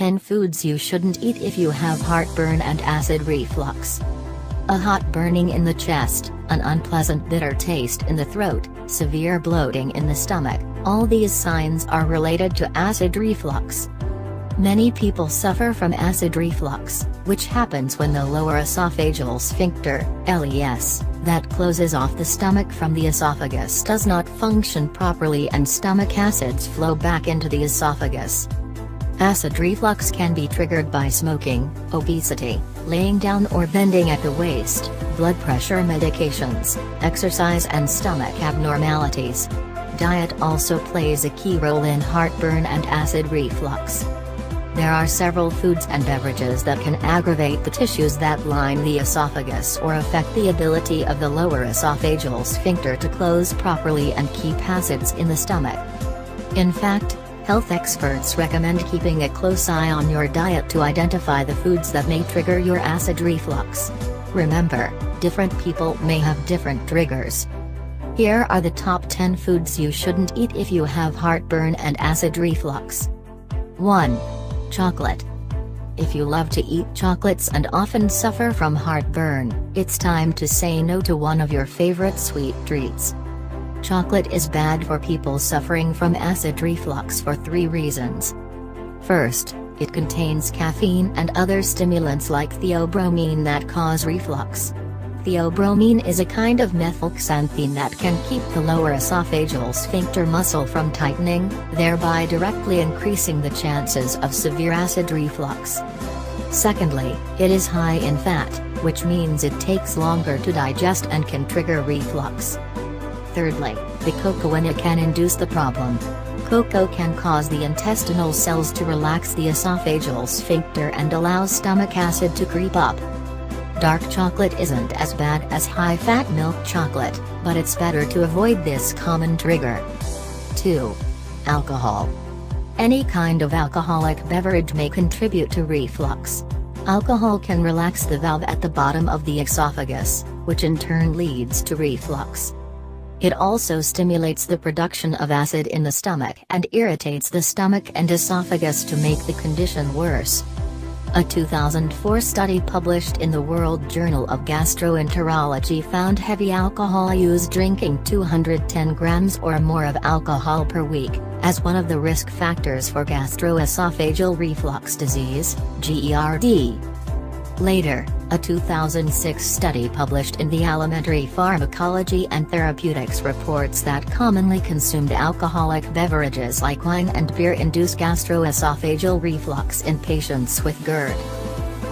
10 Foods You Shouldn't Eat If You Have Heartburn and Acid Reflux. A hot burning in the chest, an unpleasant bitter taste in the throat, severe bloating in the stomach, all these signs are related to acid reflux. Many people suffer from acid reflux, which happens when the lower esophageal sphincter, LES, that closes off the stomach from the esophagus does not function properly and stomach acids flow back into the esophagus. Acid reflux can be triggered by smoking, obesity, laying down or bending at the waist, blood pressure medications, exercise and stomach abnormalities. Diet also plays a key role in heartburn and acid reflux. There are several foods and beverages that can aggravate the tissues that line the esophagus or affect the ability of the lower esophageal sphincter to close properly and keep acids in the stomach. In fact, health experts recommend keeping a close eye on your diet to identify the foods that may trigger your acid reflux. Remember, different people may have different triggers. Here are the top 10 foods you shouldn't eat if you have heartburn and acid reflux. 1. Chocolate. If you love to eat chocolates and often suffer from heartburn, it's time to say no to one of your favorite sweet treats. Chocolate is bad for people suffering from acid reflux for 3 reasons. First, it contains caffeine and other stimulants like theobromine that cause reflux. Theobromine is a kind of methylxanthine that can keep the lower esophageal sphincter muscle from tightening, thereby directly increasing the chances of severe acid reflux. Secondly, it is high in fat, which means it takes longer to digest and can trigger reflux. Thirdly, the cocoa can induce the problem. Cocoa can cause the intestinal cells to relax the esophageal sphincter and allows stomach acid to creep up. Dark chocolate isn't as bad as high-fat milk chocolate, but it's better to avoid this common trigger. 2. Alcohol. Any kind of alcoholic beverage may contribute to reflux. Alcohol can relax the valve at the bottom of the esophagus, which in turn leads to reflux. It also stimulates the production of acid in the stomach and irritates the stomach and esophagus to make the condition worse. A 2004 study published in the World Journal of Gastroenterology found heavy alcohol use drinking 210 grams or more of alcohol per week, as one of the risk factors for gastroesophageal reflux disease, GERD. Later, a 2006 study published in the Alimentary Pharmacology and Therapeutics reports that commonly consumed alcoholic beverages like wine and beer induce gastroesophageal reflux in patients with Gerd.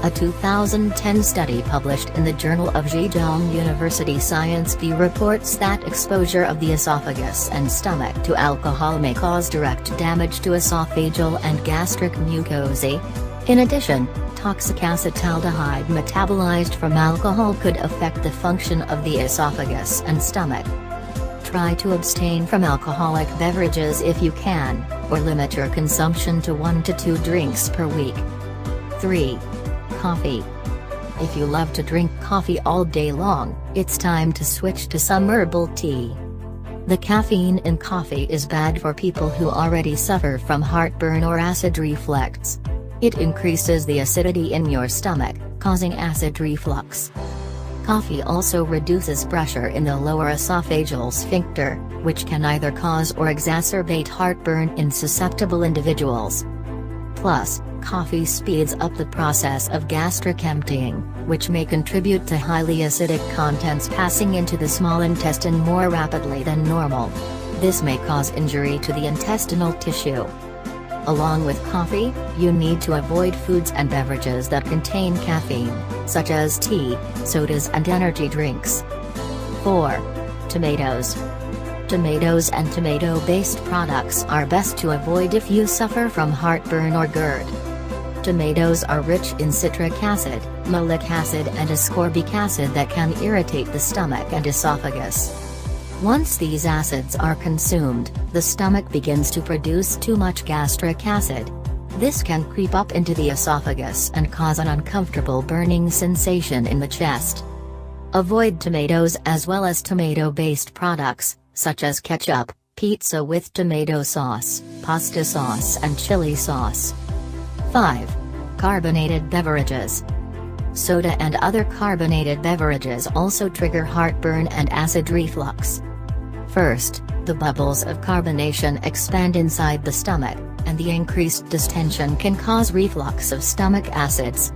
A 2010 study published in the Journal of Zhejiang University Science B reports that exposure of the esophagus and stomach to alcohol may cause direct damage to esophageal and gastric mucosae. In addition, toxic acetaldehyde metabolized from alcohol could affect the function of the esophagus and stomach. Try to abstain from alcoholic beverages if you can, or limit your consumption to 1 to 2 drinks per week. 3. Coffee. If you love to drink coffee all day long, it's time to switch to some herbal tea. The caffeine in coffee is bad for people who already suffer from heartburn or acid reflux. It increases the acidity in your stomach, causing acid reflux. Coffee also reduces pressure in the lower esophageal sphincter, which can either cause or exacerbate heartburn in susceptible individuals. Plus, coffee speeds up the process of gastric emptying, which may contribute to highly acidic contents passing into the small intestine more rapidly than normal. This may cause injury to the intestinal tissue. Along with coffee, you need to avoid foods and beverages that contain caffeine, such as tea, sodas and energy drinks. 4. Tomatoes. Tomatoes and tomato-based products are best to avoid if you suffer from heartburn or Gerd. Tomatoes are rich in citric acid, malic acid and ascorbic acid that can irritate the stomach and esophagus. Once these acids are consumed, the stomach begins to produce too much gastric acid. This can creep up into the esophagus and cause an uncomfortable burning sensation in the chest. Avoid tomatoes as well as tomato-based products, such as ketchup, pizza with tomato sauce, pasta sauce and chili sauce. 5. Carbonated beverages. Soda and other carbonated beverages also trigger heartburn and acid reflux. First, the bubbles of carbonation expand inside the stomach, and the increased distension can cause reflux of stomach acids.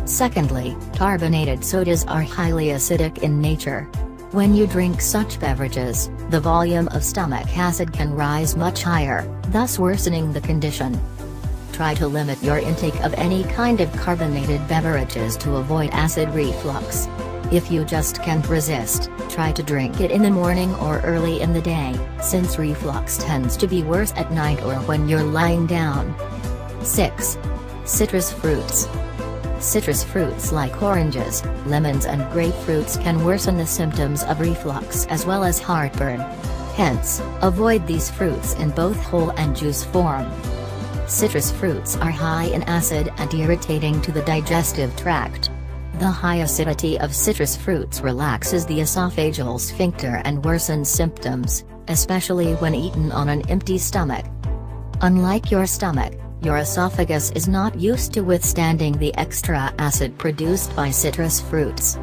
Secondly, carbonated sodas are highly acidic in nature. When you drink such beverages, the volume of stomach acid can rise much higher, thus worsening the condition. Try to limit your intake of any kind of carbonated beverages to avoid acid reflux. If you just can't resist, try to drink it in the morning or early in the day, since reflux tends to be worse at night or when you're lying down. 6. Citrus fruits. Citrus fruits like oranges, lemons and grapefruits can worsen the symptoms of reflux as well as heartburn. Hence, avoid these fruits in both whole and juice form. Citrus fruits are high in acid and irritating to the digestive tract. The high acidity of citrus fruits relaxes the esophageal sphincter and worsens symptoms, especially when eaten on an empty stomach. Unlike your stomach, your esophagus is not used to withstanding the extra acid produced by citrus fruits.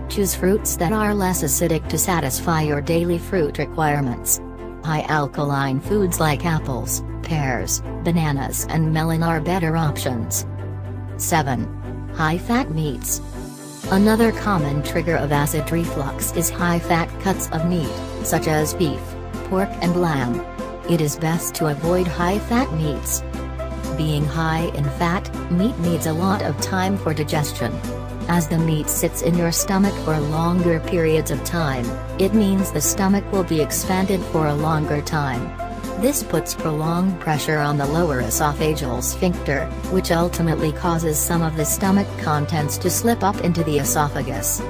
Choose fruits that are less acidic to satisfy your daily fruit requirements. High alkaline foods like apples, pears, bananas and melon are better options. 7. High-fat meats. Another common trigger of acid reflux is high-fat cuts of meat, such as beef, pork and lamb. It is best to avoid high-fat meats. Being high in fat, meat needs a lot of time for digestion. As the meat sits in your stomach for longer periods of time, it means the stomach will be expanded for a longer time. This puts prolonged pressure on the lower esophageal sphincter, which ultimately causes some of the stomach contents to slip up into the esophagus.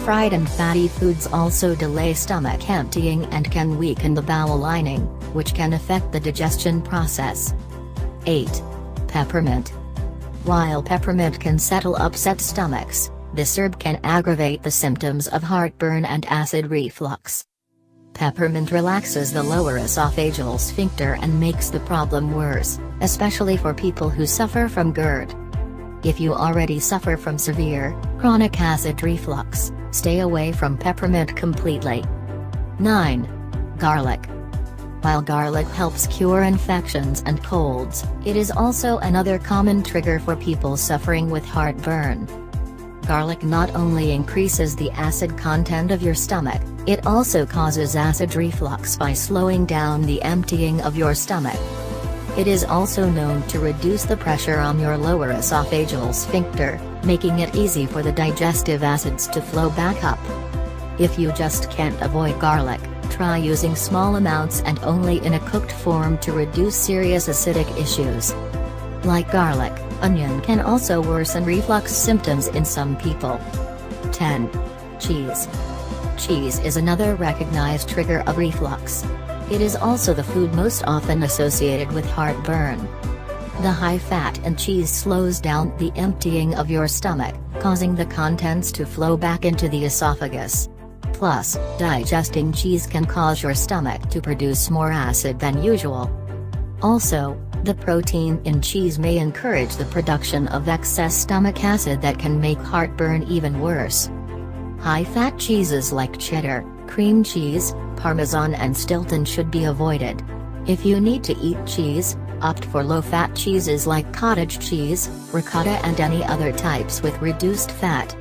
Fried and fatty foods also delay stomach emptying and can weaken the bowel lining, which can affect the digestion process. 8. Peppermint. While peppermint can settle upset stomachs, this herb can aggravate the symptoms of heartburn and acid reflux. Peppermint relaxes the lower esophageal sphincter and makes the problem worse, especially for people who suffer from Gerd. If you already suffer from severe, chronic acid reflux, stay away from peppermint completely. 9. Garlic. While garlic helps cure infections and colds, it is also another common trigger for people suffering with heartburn. Garlic not only increases the acid content of your stomach, it also causes acid reflux by slowing down the emptying of your stomach. It is also known to reduce the pressure on your lower esophageal sphincter, making it easy for the digestive acids to flow back up. If you just can't avoid garlic, try using small amounts and only in a cooked form to reduce serious acidic issues. Like garlic, onion can also worsen reflux symptoms in some people. 10. Cheese. Cheese is another recognized trigger of reflux. It is also the food most often associated with heartburn. The high fat in cheese slows down the emptying of your stomach, causing the contents to flow back into the esophagus. Plus, digesting cheese can cause your stomach to produce more acid than usual. Also, the protein in cheese may encourage the production of excess stomach acid that can make heartburn even worse. High-fat cheeses like cheddar, cream cheese, Parmesan and Stilton should be avoided. If you need to eat cheese, opt for low-fat cheeses like cottage cheese, ricotta and any other types with reduced fat.